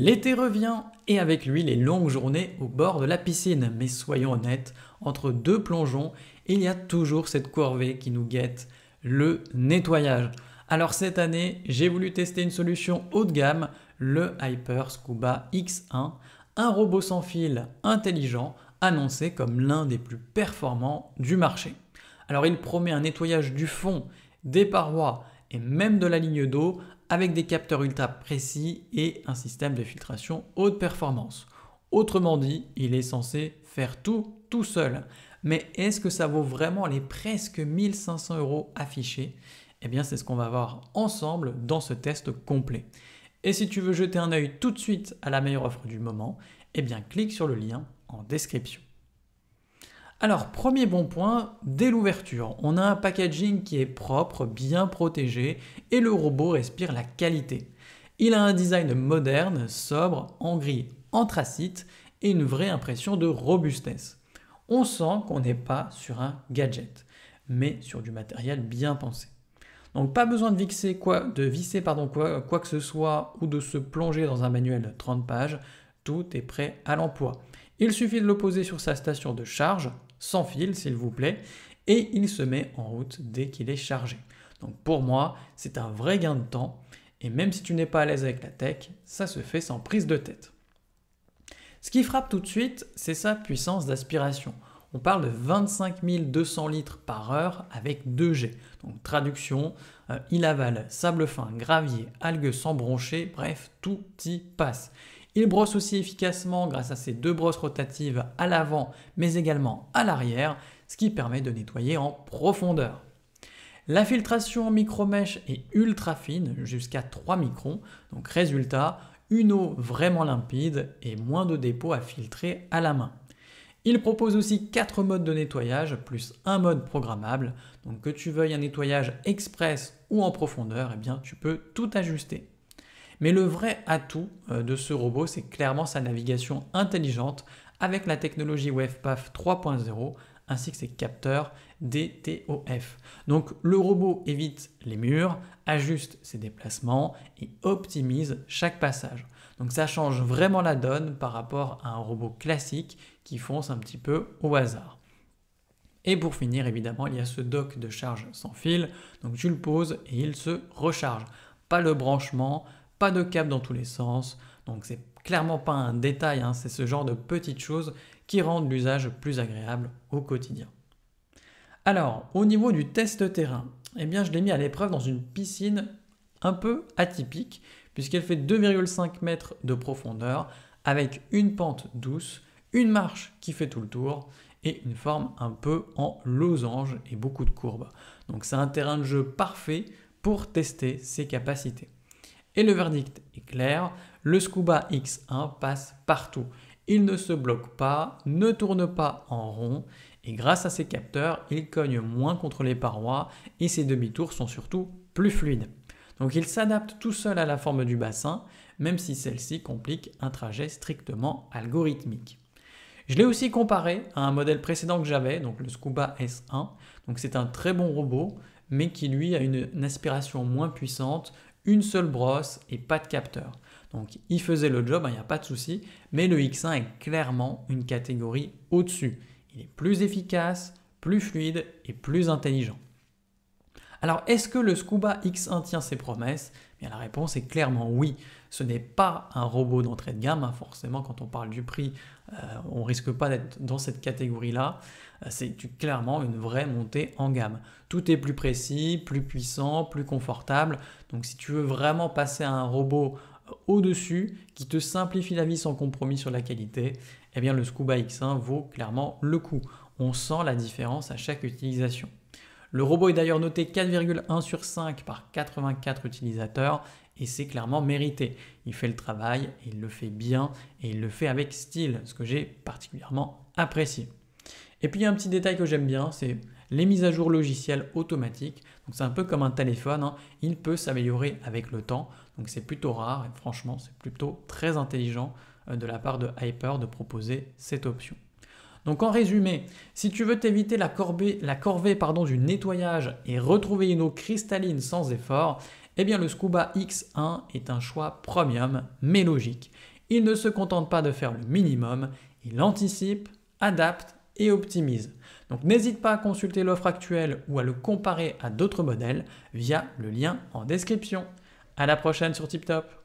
L'été revient et avec lui les longues journées au bord de la piscine. Mais soyons honnêtes, entre deux plongeons, il y a toujours cette corvée qui nous guette, le nettoyage. Alors cette année, j'ai voulu tester une solution haut de gamme, le Hyper Scuba X1, un robot sans fil intelligent annoncé comme l'un des plus performants du marché. Alors il promet un nettoyage du fond, des parois et même de la ligne d'eau avec des capteurs ultra précis et un système de filtration haute performance. Autrement dit, il est censé faire tout seul. Mais est-ce que ça vaut vraiment les presque 1500 € affichés? Eh bien, c'est ce qu'on va voir ensemble dans ce test complet. Et si tu veux jeter un œil tout de suite à la meilleure offre du moment, eh bien, clique sur le lien en description. Alors, premier bon point, dès l'ouverture, on a un packaging qui est propre, bien protégé et le robot respire la qualité. Il a un design moderne, sobre, en gris anthracite et une vraie impression de robustesse. On sent qu'on n'est pas sur un gadget, mais sur du matériel bien pensé. Donc pas besoin de visser quoi que ce soit ou de se plonger dans un manuel de 30 pages, tout est prêt à l'emploi. Il suffit de le poser sur sa station de charge, sans fil s'il vous plaît, et il se met en route dès qu'il est chargé. Donc pour moi, c'est un vrai gain de temps, et même si tu n'es pas à l'aise avec la tech, ça se fait sans prise de tête. Ce qui frappe tout de suite, c'est sa puissance d'aspiration. On parle de 25 200 litres par heure avec 2G. Donc traduction, il avale sable fin, gravier, algues sans broncher, bref, tout y passe. Il brosse aussi efficacement grâce à ses deux brosses rotatives à l'avant mais également à l'arrière, ce qui permet de nettoyer en profondeur. La filtration en micromèche est ultra fine, jusqu'à 3 microns, donc résultat, une eau vraiment limpide et moins de dépôts à filtrer à la main. Il propose aussi 4 modes de nettoyage plus un mode programmable, donc que tu veuilles un nettoyage express ou en profondeur, eh bien tu peux tout ajuster. Mais le vrai atout de ce robot, c'est clairement sa navigation intelligente avec la technologie WavePath 3.0 ainsi que ses capteurs DTOF. Donc le robot évite les murs, ajuste ses déplacements et optimise chaque passage. Donc ça change vraiment la donne par rapport à un robot classique qui fonce un petit peu au hasard. Et pour finir, évidemment, il y a ce dock de charge sans fil. Donc tu le poses et il se recharge. Pas le branchement, pas de câble dans tous les sens. Donc c'est clairement pas un détail, hein, c'est ce genre de petites choses qui rendent l'usage plus agréable au quotidien. Alors, au niveau du test terrain, eh bien, je l'ai mis à l'épreuve dans une piscine un peu atypique puisqu'elle fait 2,5 mètres de profondeur avec une pente douce, une marche qui fait tout le tour et une forme un peu en losange et beaucoup de courbes. Donc c'est un terrain de jeu parfait pour tester ses capacités. Et le verdict est clair, le Scuba X1 passe partout. Il ne se bloque pas, ne tourne pas en rond et grâce à ses capteurs, il cogne moins contre les parois et ses demi-tours sont surtout plus fluides. Donc il s'adapte tout seul à la forme du bassin, même si celle-ci complique un trajet strictement algorithmique. Je l'ai aussi comparé à un modèle précédent que j'avais, donc le Scuba S1. Donc c'est un très bon robot, mais qui lui a une aspiration moins puissante, une seule brosse et pas de capteur. Donc il faisait le job, il n'y a pas de souci, mais le X1 est clairement une catégorie au-dessus. Il est plus efficace, plus fluide et plus intelligent. Alors est-ce que le Scuba X1 tient ses promesses? Eh bien, la réponse est clairement oui. Ce n'est pas un robot d'entrée de gamme, hein. Forcément quand on parle du prix, on ne risque pas d'être dans cette catégorie-là. C'est clairement une vraie montée en gamme. Tout est plus précis, plus puissant, plus confortable. Donc si tu veux vraiment passer à un robot au-dessus qui te simplifie la vie sans compromis sur la qualité, eh bien le Scuba X1 vaut clairement le coup. On sent la différence à chaque utilisation. Le robot est d'ailleurs noté 4,1 sur 5 par 84 utilisateurs et c'est clairement mérité. Il fait le travail, il le fait bien et il le fait avec style, ce que j'ai particulièrement apprécié. Et puis il y a un petit détail que j'aime bien, c'est les mises à jour logicielles automatiques. Donc c'est un peu comme un téléphone, hein. Il peut s'améliorer avec le temps, donc c'est plutôt rare et franchement c'est plutôt très intelligent de la part de Hyper de proposer cette option. Donc en résumé, si tu veux t'éviter la corvée du nettoyage et retrouver une eau cristalline sans effort, Eh bien le Scuba X1 est un choix premium mais logique. Il ne se contente pas de faire le minimum, il anticipe, adapte et optimise. Donc n'hésite pas à consulter l'offre actuelle ou à le comparer à d'autres modèles via le lien en description. À la prochaine sur TipTop.